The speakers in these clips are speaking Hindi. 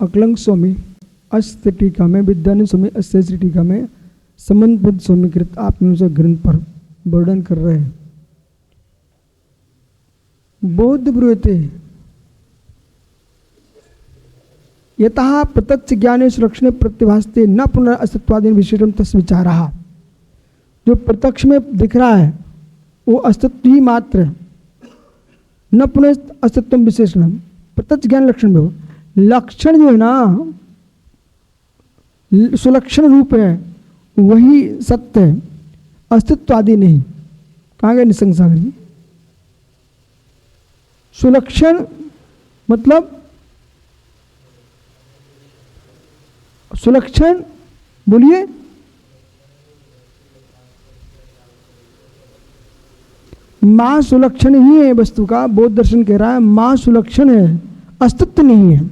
अकलंग स्वामी अस्त टीका में, विद्यानंद स्वामी अष्टश्री टीका में संबंध स्वामी कृत आत्मविमर्श ग्रंथ पर वर्णन कर रहे हैं। बौद्ध ब्रूयते यतः प्रत्यक्ष ज्ञाने सुलक्षणे प्रतिभासते न पुनः अस्तित्वादीन विशेषम तस् विचारः। जो प्रत्यक्ष में दिख रहा है वो अस्तित्व ही मात्र है, न पुनः अस्तित्व विशेषण। प्रत्यक्ष ज्ञान लक्षण में हो, लक्षण जो है ना सुलक्षण रूप है वही सत्य है, अस्तित्व आदि नहीं। कहाँ गए निसंग सागरी? सुलक्षण मतलब सुलक्षण बोलिए, मां सुलक्षण ही है वस्तु का। बौद्ध दर्शन कह रहा है मां सुलक्षण है, अस्तित्व नहीं है।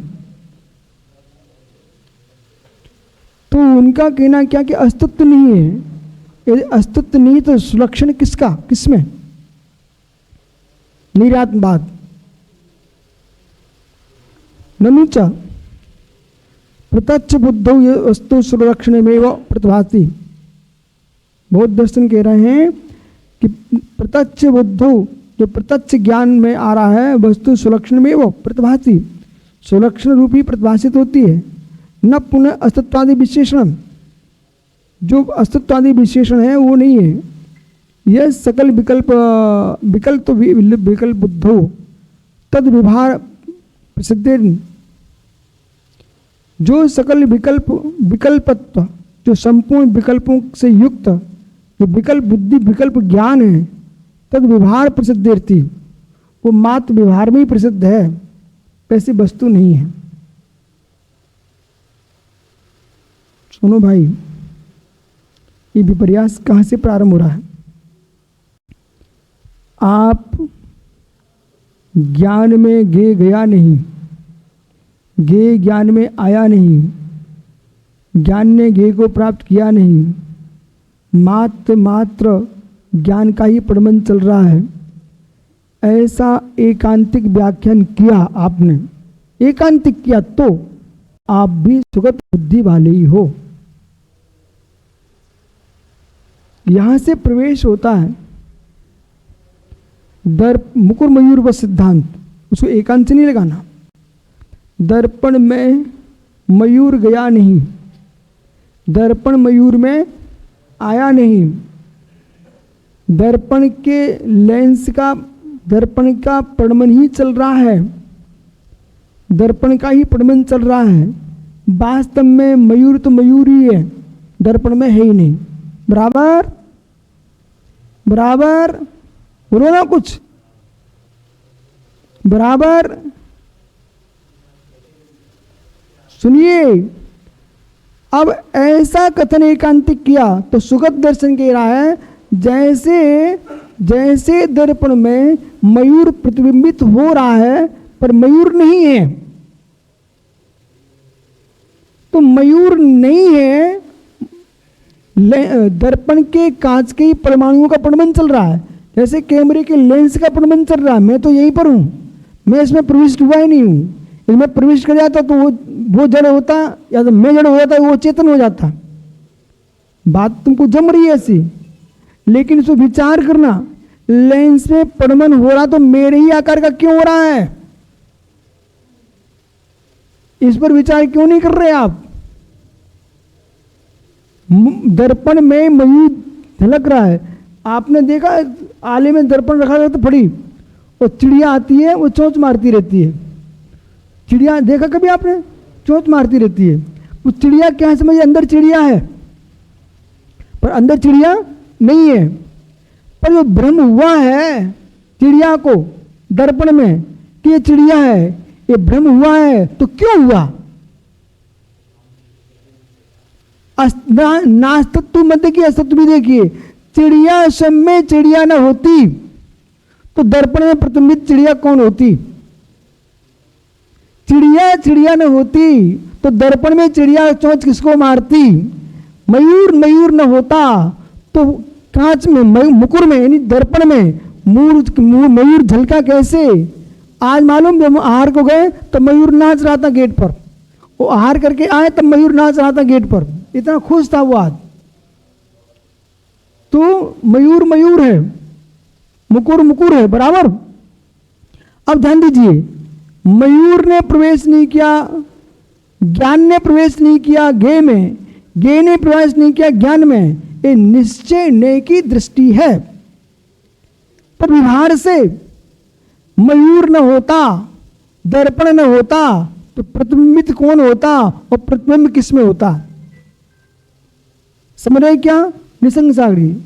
तो उनका कहना क्या कि अस्तित्व नहीं है। यदि अस्तित्व नहीं तो सुलक्षण किसका, किसमें? निरात्मवाद। ननुच प्रत्यक्ष बुद्धौ वस्तु सुलक्षणमेव प्रतिभाति। बौद्ध दर्शन कह रहे हैं कि प्रत्यक्ष बुद्धौ, जो प्रत्यक्ष ज्ञान में आ रहा है, वस्तु सुलक्षणमेव प्रतिभाति, सुलक्षण रूप ही प्रतिभाषित होती है। न पुनः अस्तित्वादि विशेषण, जो अस्तित्वादि विशेषण है वो नहीं है। यह सकल विकल्प विकल्प विकल्प बुद्धौ तद विभार प्रसिद्ध। जो सकल विकल्पत्व, जो संपूर्ण विकल्पों से युक्त जो विकल्प बुद्धि विकल्प ज्ञान है, तद व्यवहार प्रसिद्धि, वो मात्र व्यवहार में ही प्रसिद्ध है, वैसी वस्तु नहीं है। सुनो भाई, ये विपर्यास कहाँ से प्रारंभ हो रहा है? आप ज्ञान में गया नहीं, गे ज्ञान में आया नहीं, ज्ञान ने गे को प्राप्त किया नहीं, मात्र ज्ञान का ही प्रबंध चल रहा है। ऐसा एकांतिक व्याख्यान किया आपने, एकांतिक किया तो आप भी सुगत बुद्धि वाले ही हो। यहां से प्रवेश होता है मुकुर मयूर व सिद्धांत, उसको एकांत से नहीं लगाना। दर्पण में मयूर गया नहीं, दर्पण मयूर में आया नहीं, दर्पण के लेंस का, दर्पण का प्रमण ही चल रहा है, दर्पण का ही प्रमण चल रहा है। वास्तव में मयूर तो मयूर ही है, दर्पण में है ही नहीं। बराबर बराबर बोलो ना कुछ, बराबर सुनिए। अब ऐसा कथन एकांतिक किया तो सुगत दर्शन कह रहा है जैसे जैसे दर्पण में मयूर प्रतिबिंबित हो रहा है पर मयूर नहीं है, तो मयूर नहीं है, दर्पण के कांच के परमाणुओं का प्रबंध चल रहा है, जैसे कैमरे के लेंस का प्रबंध चल रहा है। मैं तो यहीं पर हूं, मैं इसमें प्रविष्ट हुआ ही नहीं हूं। इसमें प्रविष्ट कर जाता तो वो जड़ होता, या तो मैं जड़ हो जाता, वो चेतन हो जाता। बात तुमको जम रही है ऐसी, लेकिन इसको विचार करना, लेंस में प्रमण हो रहा तो मेरे ही आकार का क्यों हो रहा है? इस पर विचार क्यों नहीं कर रहे आप? दर्पण में मयूर झलक रहा है, आपने देखा आले में दर्पण रखा रहता फड़ी, और चिड़िया आती है वो चोंच मारती रहती है। चिड़िया देखा कभी आपने? चोंच मारती रहती है। वो चिड़िया क्या समझिए, अंदर चिड़िया है पर अंदर चिड़िया नहीं है। पर जो भ्रम हुआ है चिड़िया को दर्पण में कि ये चिड़िया है, ये भ्रम हुआ है, तो क्यों हुआ? नास्तित्व मध्य की अस्तित्व भी देखिए, चिड़िया सब में चिड़िया न होती तो दर्पण में प्रतिबिंबित चिड़िया कौन होती? चिड़िया न होती तो दर्पण में चिड़िया चोंच किसको मारती? मयूर न होता तो कांच में मुकुर में यानी दर्पण में मयूर झलका कैसे? आज मालूम जब हम आहार को गए तो मयूर नाच रहा था गेट पर, वो आहार करके आए तब मयूर नाच रहा था गेट पर, इतना खुश था वो आज। तो मयूर मयूर है, मुकुर मुकुर है, बराबर। अब ध्यान दीजिए, मयूर ने प्रवेश नहीं किया, ज्ञान ने प्रवेश नहीं किया गे में, गे ने प्रवेश नहीं किया ज्ञान में, ये निश्चय ने की दृष्टि है। पर व्यवहार से मयूर न होता, दर्पण न होता, तो प्रतिबिंबित कौन होता और प्रतिबिंब किसमें होता? समझ रहे क्या निसंग सागरी?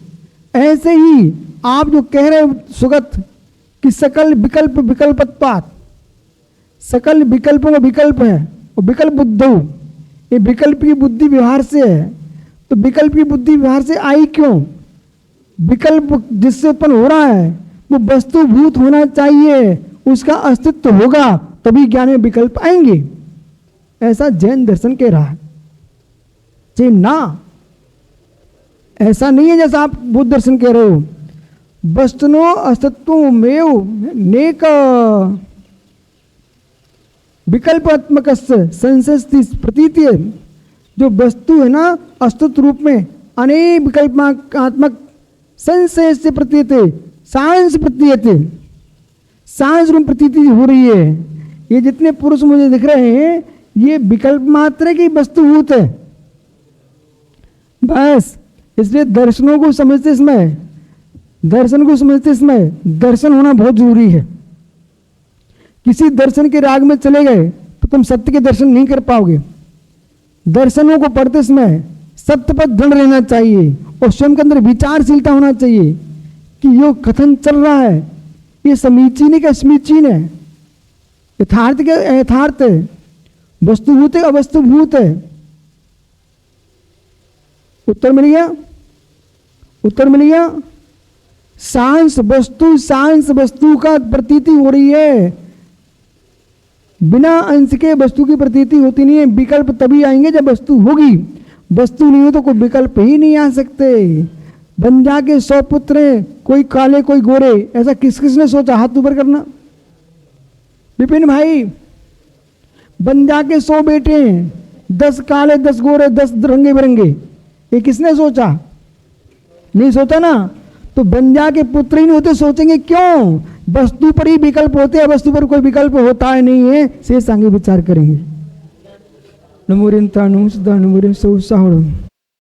ऐसे ही आप जो कह रहे हो सुगत कि सकल विकल्प विकल्पत्वात्, सकल विकल्पों का विकल्प है और विकल्प बुद्धौ, ये विकल्प की बुद्धि व्यवहार से है। तो विकल्प की बुद्धि व्यवहार से आई क्यों? विकल्प जिससे उत्पन्न हो रहा है वो वस्तुभूत होना चाहिए, उसका अस्तित्व होगा तभी ज्ञान में विकल्प आएंगे, ऐसा जैन दर्शन कह रहा है। जी ना, ऐसा नहीं है जैसा आप बुद्ध दर्शन कह रहे हो। वस्तुनो अस्तित्व मेव नेक विकल्पात्मक संशय प्रतीति है। जो वस्तु है ना अस्तित्व रूप में अनेक विकल्पात्मक संशय से प्रतीत है, सांस प्रतीत है, सांस रूप प्रतीति हो रही है। ये जितने पुरुष मुझे दिख रहे हैं ये विकल्प मात्र की वस्तुभूत है बस। इसलिए दर्शनों को समझते समय, दर्शन को समझते समय दर्शन होना बहुत जरूरी है। किसी दर्शन के राग में चले गए तो तुम सत्य के दर्शन नहीं कर पाओगे। दर्शनों को पढ़ते समय सत्य पर दृढ़ रहना चाहिए और स्वयं के अंदर विचारशीलता होना चाहिए कि यो कथन चल रहा है ये समीचीन है क्या समीचीन है, यथार्थ क्या यथार्थ है, वस्तुभूत है अवस्तुभूत है। उत्तर मिल गया? उत्तर मिल गया? सांस वस्तु का प्रतीति हो रही है, बिना अंश के वस्तु की प्रतीति होती नहीं है। विकल्प तभी आएंगे जब वस्तु होगी, वस्तु नहीं हो तो कोई विकल्प ही नहीं आ सकते। बंजा के 100 पुत्र हैं, कोई काले कोई गोरे, ऐसा किस किसने सोचा? हाथ ऊपर करना। विपिन भाई, बंजा के 100 बेटे हैं, 10 काले 10 गोरे 10 रंगे बिरंगे, ये किसने सोचा? नहीं सोचा ना। तो बंजा के पुत्र ही नहीं होते, सोचेंगे क्यों? वस्तु पर ही विकल्प होते हैं, वस्तु पर कोई विकल्प होता है नहीं है। शेष आगे विचार करेंगे। नमोरिंता नमो सदा नमोरिं सौ साहब।